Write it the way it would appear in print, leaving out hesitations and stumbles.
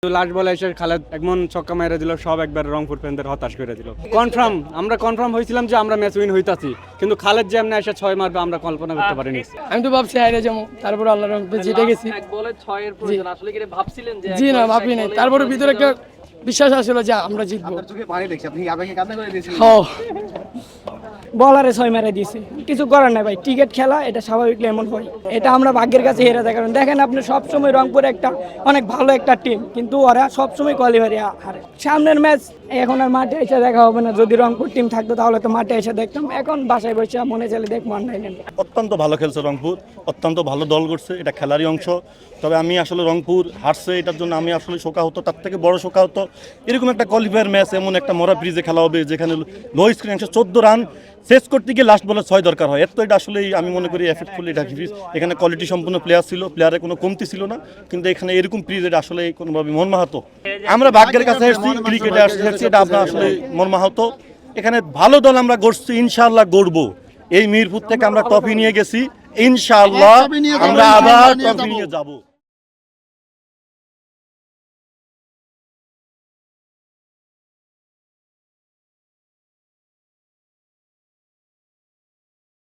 Last বলে এসে খালেদ এমন ছক্কা মেরে দিল, সব একবার রংপুর ফ্যানদের হতাশ করে দিল। কনফার্ম হয়েছিলাম যে আমরা ম্যাচ উইন হইতাছি, কিন্তু খালেদ যে এমনি এসে 6 মারবে আমরা কল্পনা করতে পারিনি। আমি তো ভাবছি হাইরে যাবো, তারপর আল্লাহর রহমতে জিতে গেছি। এক বলে 6 এর প্রয়োজন, আসলে কি ভাবছিলেন যে জি না, ভাবি নাই। তারপরে ভিতরে একটা বিশ্বাস আসছিল যে আমরা জিতবো। বলারে 6 মেরে দিয়েছে, কিছু করার নাই ভাই, টিকেট খেলা, এটা স্বাভাবিকলি এমন হয়। এটা আমরা ভাগ্যের কাছে হেরে যাই। কারণ দেখেন আপনি সবসময় রংপুর একটা অনেক ভালো একটা টিম, কিন্তু ওরা সবসময় কোয়ালিফায়ারে হারে। সামনের ম্যাচ এখন আর মাঠে এসে দেখা হবে না। যদি রংপুর টিম থাকতো তাহলে তো মাঠে এসে দেখতাম। এখন বাসায় বসে মনে চলে দেখবো অনলাইনে। অত্যন্ত ভালো খেলছে রংপুর, অত্যন্ত ভালো দল করছে, এটা খেলারই অংশ। তবে আমি আসলে রংপুর হারছে এটার জন্য আমি আসলে শোকা হতো, তার থেকে বড় শোকা হতো এরকম একটা কোয়ালিফায়ার ম্যাচ, এমন একটা মরা ব্রিজে খেলা হবে যেখানে লো স্কোরিং 114 রান শেষ করতে গিয়ে লাস্ট বলে 6 দরকার হয়। এত এটা আসলেই আমি মনে করি এফেক্টফুল এটা ব্রিজ। এখানে কোয়ালিটি সম্পূর্ণ প্লেয়ার ছিল, প্লেয়ারের কোনো কমতি ছিল না, কিন্তু এখানে এরকম ব্রিজ এটা আসলে কোনোভাবে মর্মাহত। আমরা ভাগ্যের কাছে এসেছি, ক্রিকেটে এসেছি, এটা আমরা আসলে মর্মাহত। এখানে ভালো দল আমরা গড়ছি, ইনশাআল্লাহ গড়বো। এই মিরপুর থেকে আমরা ট্রফি নিয়ে গেছি, ইনশাআল্লাহ আমরা আবার ট্রফি নিয়ে যাবো।